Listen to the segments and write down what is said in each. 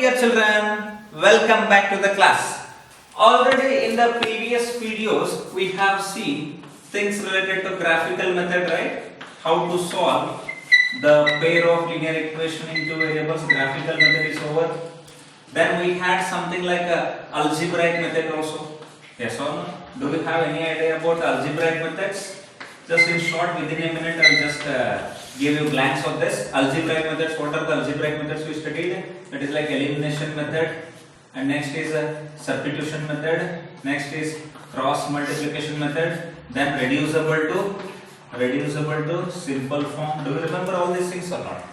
dear children, welcome back to the class. Already in the previous videos we have seen things related to graphical method, right? How to solve the pair of linear equation in two variables. Graphical method is over. Then we had something like a algebraic method also. Yes or no? Do you have any idea about algebraic methods? Just in short, within a minute, I will just give you glance of this. Algebraic methods. What are the algebraic methods we studied? That is like elimination method, and next is a substitution method. Next is cross multiplication method. Then reducible to simple form. Do you remember all these things or not?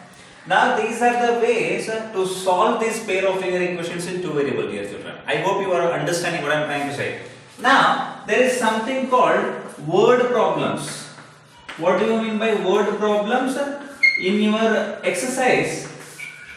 Now these are the ways to solve this pair of linear equations in two variable, dear children. I hope you are understanding what I am trying to say. Now there is something called word problems. What do you mean by word problems? In your exercise,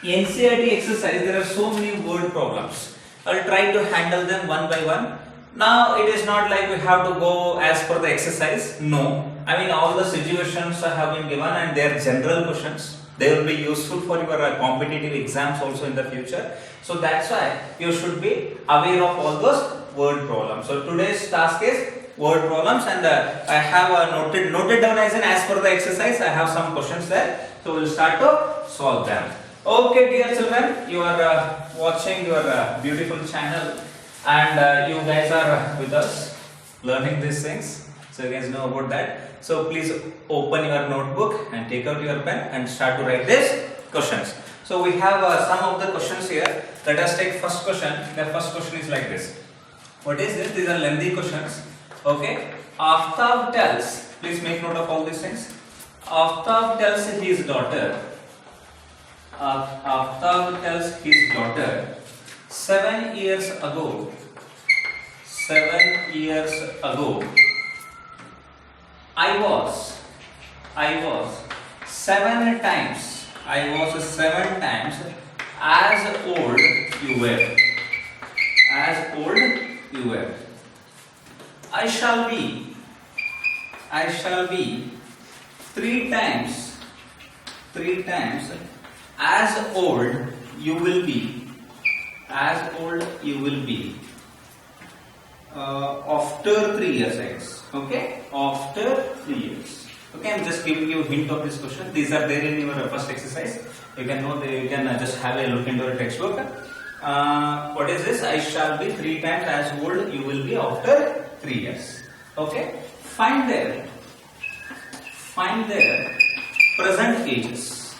NCERT exercise, there are so many word problems. I will try to handle them one by one. Now it is not like we have to go as per the exercise. No, I mean all the situations have been given and they are general questions. They will be useful for your competitive exams also in the future. So that's why you should be aware of all those word problems. So today's task is word problems, and I have noted down as per the exercise. I have some questions there. So we'll start to solve them. Okay, dear children, you are watching your beautiful channel, and you guys are with us learning these things. So you guys know about that. So please open your notebook and take out your pen and start to write these questions. So we have some of the questions here. Let us take first question. The first question is like this. What is this? These are lengthy questions. Okay. Aftab tells. Please make note of all these things. Aftab tells his daughter. Aftab tells his daughter 7 years ago. 7 years ago. I was 7 times. I was 7 times as old you were. As old you were. I shall be 3 times as old you will be. As old you will be. After 3 years, I guess. Okay? After 3 years. Okay, I'm just giving you a hint of this question. These are there in your first exercise. You can know, you can just have a look into your textbook. What is this? I shall be 3 times as old you will be after 3 years. Okay? Find their present ages.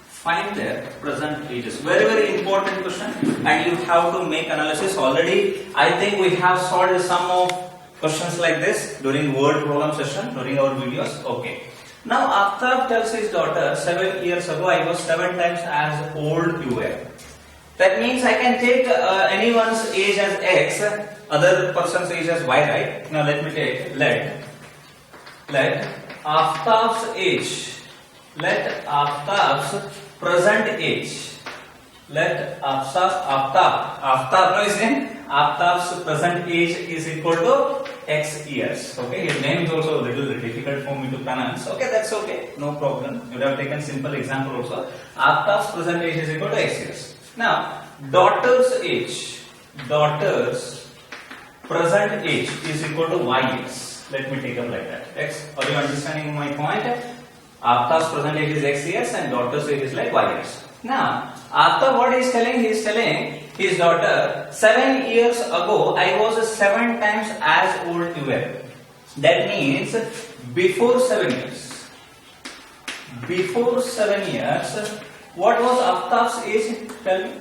Find their present ages. Very, very important question, and you have to make analysis. Already I think we have solved some of questions like this during word problem session, during our videos. Okay. Now Aftab tells his daughter 7 years ago I was 7 times as old you were. That means I can take anyone's age as X, other person's age as Y, right? Now let me take, let Aftab's age, let Aftab's present age, let Aftab, no, his name, Aftab's present age is equal to X years. Okay, his name is also a little difficult for me to pronounce. Okay, that's okay, no problem. You would have taken simple example also. Aftab's present age is equal to X years. Now, daughter's present age is equal to Y years. Let me take up like that. X. Are you understanding my point? Aftab's present age is X years and daughter's age is like Y years. Now, after what he is telling his daughter, 7 years ago I was 7 times as old you were. That means before 7 years. Before 7 years, what was Aftab's age? Tell me.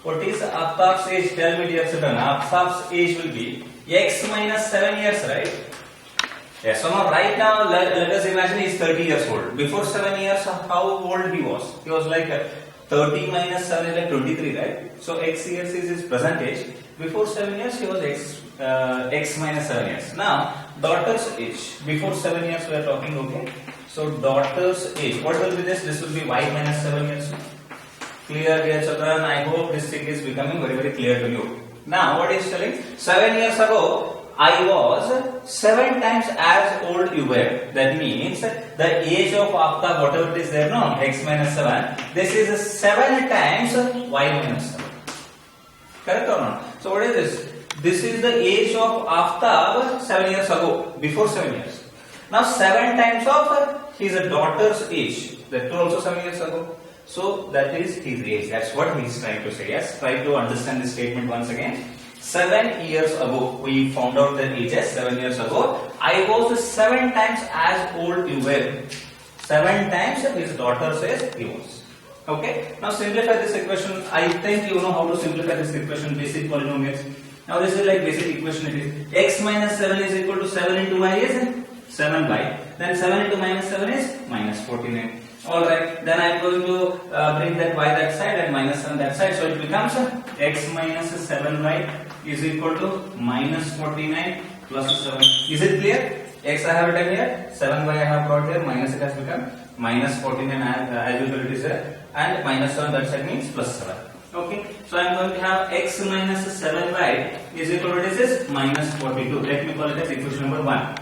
What is Aftab's age? Tell me, dear children. Aftab's age will be X minus 7 years, right? Yes. So now, right now, let us imagine he is 30 years old. Before 7 years, how old he was? He was like 30 minus 7 is like 23, right? So X years is his present age. Before 7 years, he was X minus 7 years. Now, daughter's age. Before 7 years, we are talking, okay? So daughter's age, what will be this? This will be Y minus 7 years. Clear, dear children? I hope this thing is becoming very, very clear to you. Now, what is telling? 7 years ago, I was 7 times as old you were. That means the age of Aftab, whatever it is there, no, x minus 7. This is 7 times y minus 7. Correct or not? So what is this? This is the age of Aftab 7 years ago, before 7 years. Now 7 times of his daughter's age. That too also 7 years ago. So that is his age. That's what he is trying to say. Yes. Try to understand this statement once again. 7 years ago, we found out the ages. 7 years ago, I was 7 times as old you were. 7 times his daughter says he was. Okay. Now simplify this equation. I think you know how to simplify this equation. Basic polynomials. Now this is like basic equation. It is x minus 7 is equal to 7 into y is 7y. Then 7 into minus 7 is minus 49. Alright, then I am going to bring that y that side and minus 7 that side. So it becomes x minus 7y is equal to minus 49 plus 7. Is it clear? X I have written here, 7y I have brought here, minus it has become minus 49 as usual it is here, and minus 7 that side means plus 7. Okay, so I am going to have x minus 7y is equal to this is minus 42. Let me call it as equation number 1.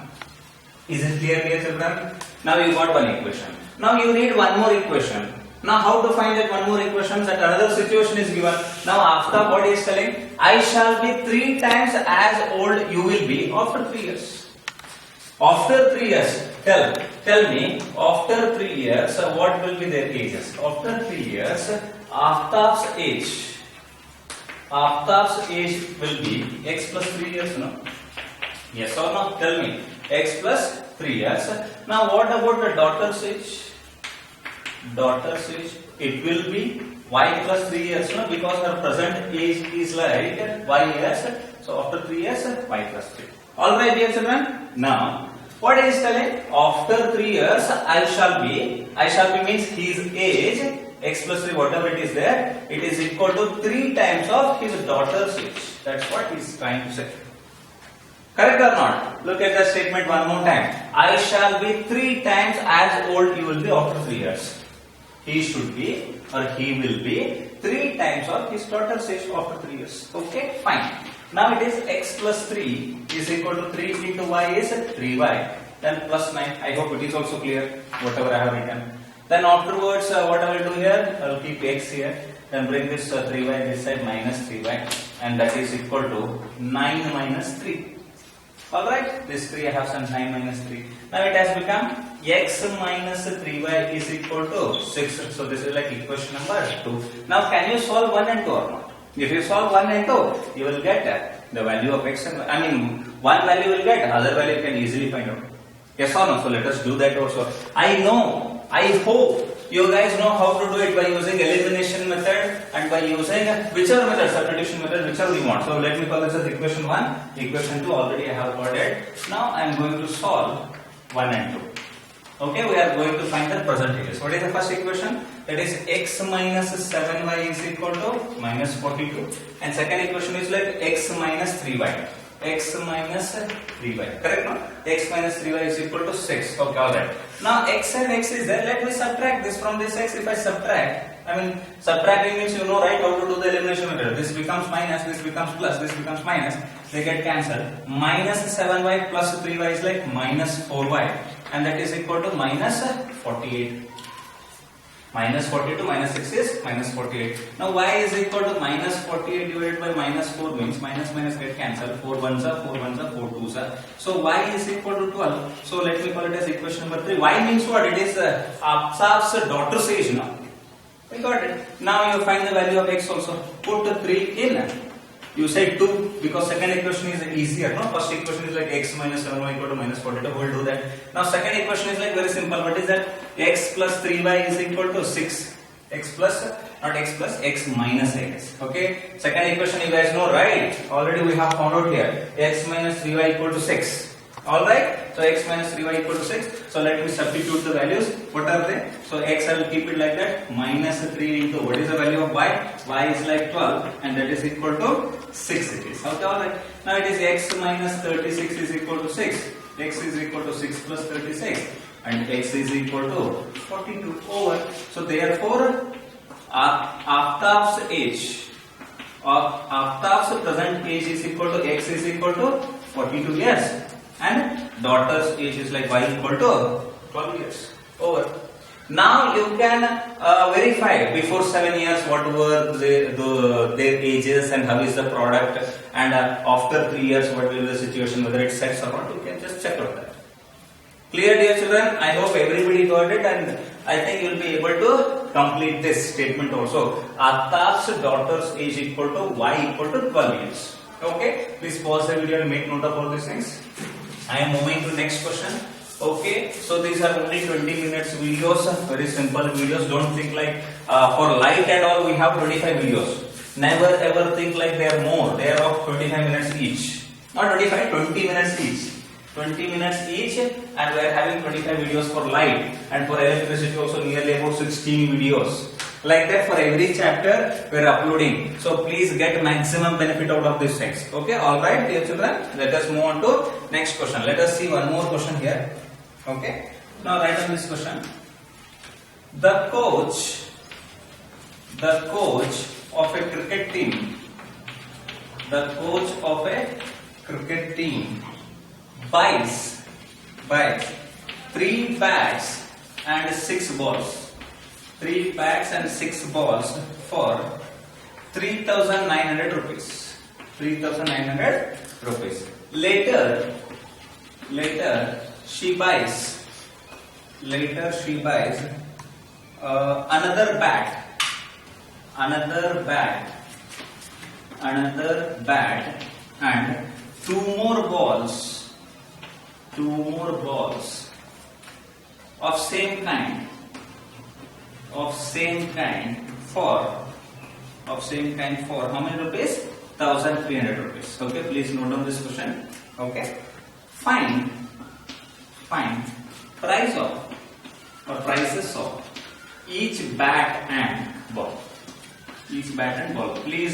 Is it clear here, children? Now you got one equation. Now you need one more equation. Now how to find that one more equation? That another situation is given. Now after what he is telling, I shall be 3 times as old you will be after 3 years. After 3 years, tell me, after 3 years, what will be their ages? After 3 years, Aftab's age will be x plus 3 years, no? Yes or no? Tell me, x plus 3 years. Now what about the daughter's age? Daughter's age, it will be y plus 3 years, no? Because her present age is like y years. So after 3 years, y plus 3. Alright, dear children. Now, what is telling? After 3 years, I shall be means his age, x plus 3, whatever it is there, it is equal to 3 times of his daughter's age. That's what he is trying to say. Correct or not? Look at the statement one more time. I shall be 3 times as old you will be after 3 years. He should be or he will be 3 times of his daughter's age after 3 years. Okay, fine. Now it is x plus 3 is equal to 3 into y is 3y. Then plus 9. I hope it is also clear, whatever I have written. Then afterwards, what I will do here, I will keep x here. Then bring this 3y this side minus 3y. And that is equal to 9 minus 3. Alright, this 3 I have some 9 minus 3. Now it has become x minus 3y is equal to 6. So this is like equation number 2. Now can you solve 1 and 2 or not? If you solve 1 and 2, you will get the value of x and y. One value will get, other value you can easily find out. Yes or no? So let us do that also. I hope you guys know how to do it by using elimination method and by using whichever method, substitution method, whichever you want. So let me call this as equation 1, equation 2 already I have got it. Now I am going to solve 1 and 2. Okay, we are going to find the percentages. What is the first equation? That is x minus 7y is equal to minus 42. And second equation is like x minus 3y. X minus 3y. Correct, no? X minus 3y is equal to 6. Okay, alright. Now x and x is there. Let me subtract this from this x. If I subtract, subtracting means you know right how to do the elimination method. This becomes minus, this becomes plus, this becomes minus. They get cancelled. Minus 7y plus 3y is like minus 4y. And that is equal to minus 48. Minus 42 minus 6 is minus 48. Now y is equal to minus 48 divided by minus 4 means minus minus get cancelled. 4 ones are 4 ones are 4 twos are. So y is equal to 12. So let me call it as equation number 3. Y means what? It is Aftab's daughter's age now. We got it. Now you find the value of x also. Put 3 in. You say 2 because second equation is easier. No, first equation is like x minus 7y equal to minus 42. We'll do that. Now second equation is like very simple. What is that? X plus 3y is equal to 6. X plus, not x plus, x minus x. Okay. Second equation you guys know, right? Already we have found out here. X minus 3y equal to 6. Alright. So x minus 3y equal to 6. So let me substitute the values. What are they? So x I will keep it like that. Minus 3 into what is the value of y? Y is like 12 and that is equal to 6 it is. Okay, alright. Now it is x minus 36 is equal to 6. X is equal to 6 plus 36 and x is equal to 42 over. So therefore Aftab's age, Aftab's present age is equal to x is equal to 42 years, and daughter's age is like y equal to 12 years. Over. Now you can verify before 7 years what were their ages and how is the product, and after 3 years what will be the situation, whether it sets or not. You can just check out that. Clear, dear children? I hope everybody got it, and I think you will be able to complete this statement also. Atap's daughter's age equal to y equal to 12 years. Okay, please pause the video and make note of all these things. I am moving to next question. Okay, so these are only 20 minutes videos, very simple videos. Don't think like for light and all we have 25 videos. Never ever think like they are more. They are of 25 minutes each. Not 25, 20 minutes each. 20 minutes each, and we are having 25 videos for light, and for electricity also nearly about 16 videos. Like that for every chapter we are uploading. So please get maximum benefit out of these things. Okay, alright dear children, let us move on to next question. Let us see one more question here. Okay, now write down this question. The coach of a cricket team, buys 3 bats and 6 balls. 3 bats and 6 balls for 3,900 rupees. 3,900 rupees. Later she buys another bat and 2 more balls of same kind for how many rupees? 1,300 rupees. Okay, please note down this question. Okay, find prices of each bat and ball. Please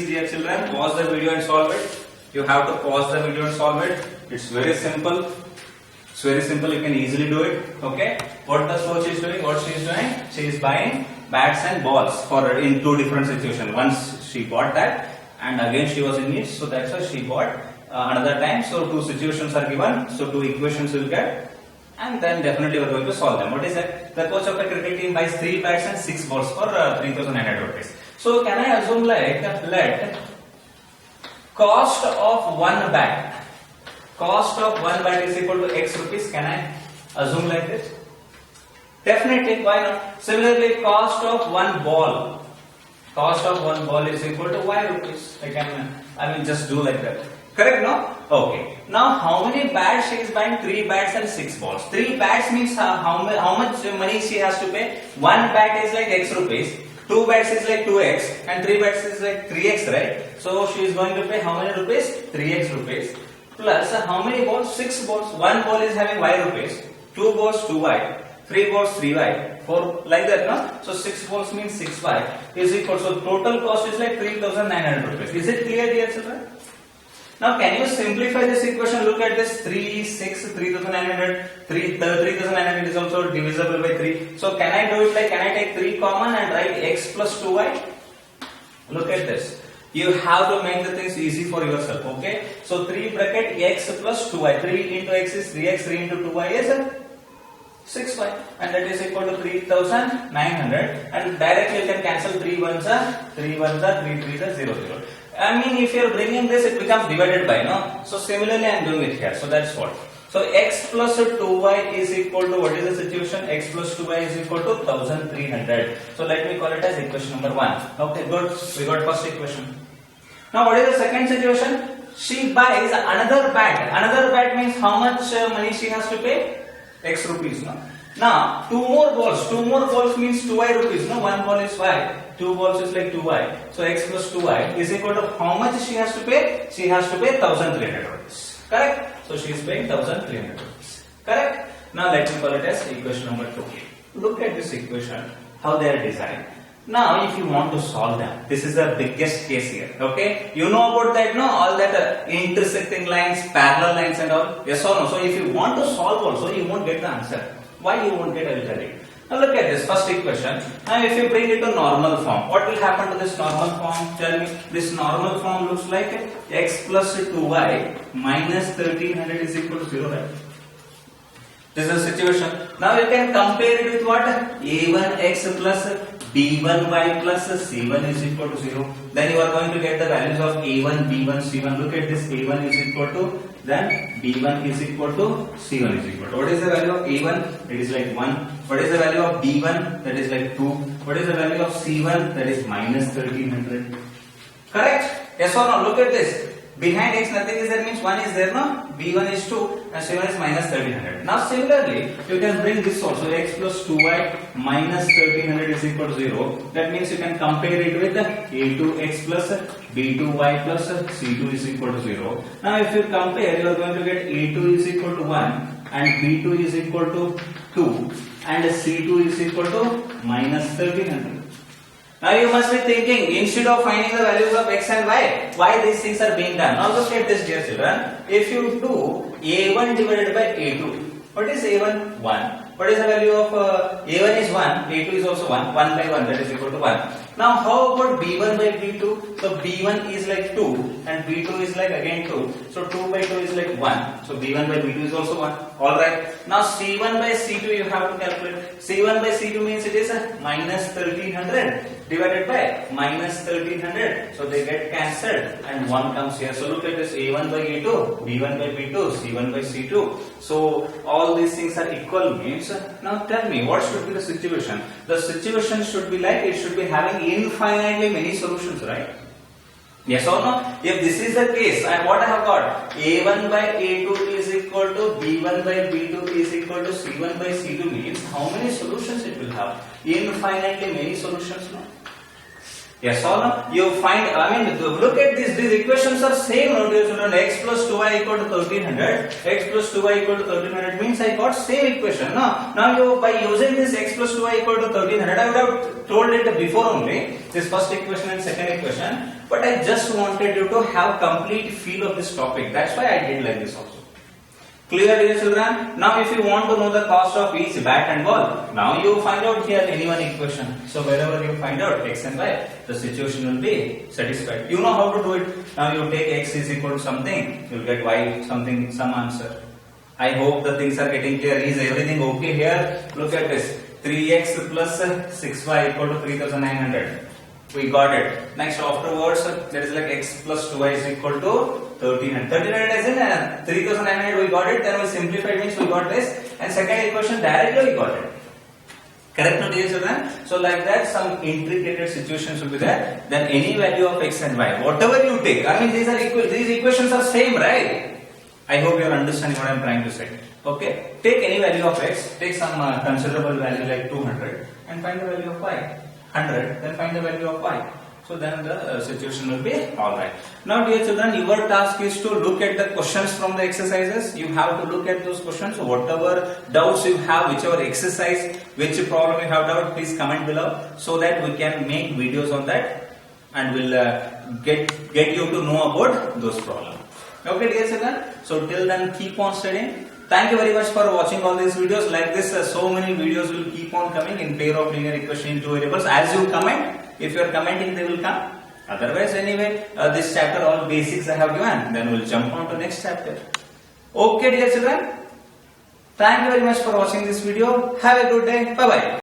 dear children, pause the video and solve it. You have to pause the video and solve it. It's very simple. You can easily do it. Okay, what the coach is doing, what she is doing, she is buying bats and balls for in 2 different situations. Once she bought that, and again she was in need, so that's why she bought another time. So 2 situations are given, so 2 equations will get, and then definitely we are going to solve them. What is that? The coach of a cricket team buys 3 bats and 6 balls for 3,900 rupees. So can I assume like let cost of one bat is equal to X rupees? Can I assume like this? Definitely, why not? Similarly, cost of one ball is equal to Y rupees. I will just do like that. Correct, no? Okay. Now, how many bats she is buying? 3 bats and 6 balls. 3 bats means how much money she has to pay? 1 bat is like X rupees. 2 bats is like 2x, and 3 bats is like 3x, right? So she is going to pay how many rupees? 3x rupees. Plus how many balls? 6 balls. 1 ball is having y rupees. 2 balls 2y. 3 balls 3y. 4 like that, no? So 6 balls means 6y is equal. So total cost is like 3,900 rupees. Is it clear, dear children? Now can you simplify this equation? Look at this 3, 6, 3,900. 3,900 is also divisible by 3. So can I do it like, can I take 3 common and write x plus 2y? Look at this. You have to make the things easy for yourself, okay? So 3 bracket x plus 2y. 3 into x is 3x, 3 into 2y is 6y, and that is equal to 3,900, and directly you can cancel 3 ones are 3 ones are 3 3s are 0 0. I mean, if you are bringing this, it becomes divided by, no? So similarly I am doing it here. So that's what. So x plus 2y is equal to, what is the situation? X plus 2y is equal to 1,300. So let me call it as equation number 1. Okay, good. We got first equation. Now what is the second situation? She buys another bat. Another bat means how much money she has to pay? X rupees, no? Now 2 more balls. 2 more balls means 2y rupees, no? 1 ball is y. 2 balls is like 2y. So x plus 2y is equal to how much she has to pay? She has to pay 1,300 rupees. Correct? So she is paying 1,300 rupees. Correct? Now let me call it as equation number 2. Look at this equation, how they are designed. Now if you want to solve them, this is the biggest case here. Okay? You know about that, no? All that intersecting lines, parallel lines and all. Yes or no? So if you want to solve also, you won't get the answer. Why you won't get? I will tell you. Now look at this first equation. Now if you bring it to normal form, what will happen to this normal form? Tell me. This normal form looks like x plus 2y minus 1300 is equal to 0, right? This is the situation. Now you can compare it with what? a1x plus b1y plus c1 is equal to 0. Then you are going to get the values of a1, b1, c1. Look at this. a1 is equal to, then b1 is equal to, c1 is equal to. What is the value of a1? It is like 1. What is the value of b1? That is like 2. What is the value of c1? That is minus 1300. Correct? Yes or no? Look at this. Behind x nothing is there, means 1 is there, no? b1 is 2 and c1 is minus 1300. Now similarly, you can bring this also, x plus 2y minus 1300 is equal to 0. That means you can compare it with a2x plus b2y plus c2 is equal to 0. Now if you compare, you are going to get a2 is equal to 1 and b2 is equal to 2 and c2 is equal to minus 1300. Now you must be thinking, instead of finding the values of x and y, why these things are being done? Now look at this, dear children. If you do a1 divided by a2, what is a1? 1. What is the value of a1 is 1, a2 is also 1, 1 by 1, that is equal to 1. Now how about b1 by b2? So b1 is like 2 and b2 is like again 2. So 2 by 2 is like 1. So b1 by b2 is also 1. Alright. Now c1 by c2 you have to calculate. c1 by c2 means it is minus 1300 divided by minus 1300. So they get cancelled and 1 comes here. So look at this, a1 by a2, b1 by b2, c1 by c2. So all these things are equal means. Now tell me, what should be the situation? The situation should be like, it should be having infinitely many solutions, right? Yes or no? If this is the case, and what I have got, a1 by a2 is equal to b1 by b2 is equal to c1 by c2 means how many solutions it will have? Infinitely many solutions, no? Yes or no? You find, look at this, these equations are same, no dear children, x plus 2y equal to 1300, x plus 2y equal to 1300 means I got same equation, no? Now you, by using this x plus 2y equal to 1300, I would have told it before only, this first equation and second equation, but I just wanted you to have complete feel of this topic, that's why I did like this also. Clear, dear children? Now if you want to know the cost of each bat and ball, now you find out here any one equation. So wherever you find out x and y, the situation will be satisfied. You know how to do it. Now you take x is equal to something, you will get y something, some answer. I hope the things are getting clear. Is everything okay here? Look at this. 3x plus 6y equal to 3900. We got it. Next afterwards, there is like x plus 2y is equal to 1300. 1300 is in 3900 we got it, then we simplified means we got this, and second equation directly we got it. Correct, no dear children? So like that some intricate situations will be there. Then any value of x and y, whatever you take, these are equal, these equations are same, right? I hope you are understanding what I am trying to say. Okay, take any value of x, take some considerable value like 200 and find the value of y. 100, then find the value of y. So then the situation will be alright. Now dear children, your task is to look at the questions from the exercises. You have to look at those questions. So whatever doubts you have, whichever exercise, which problem you have doubt, please comment below so that we can make videos on that and we'll get you to know about those problems. Okay dear children, so till then keep on studying. Thank you very much for watching all these videos. Like this, so many videos will keep on coming in pair of linear equation in two variables. As you comment, if you are commenting, they will come. Otherwise, anyway, this chapter, all basics I have given. Then we'll jump on to next chapter. Okay, dear children. Thank you very much for watching this video. Have a good day. Bye bye.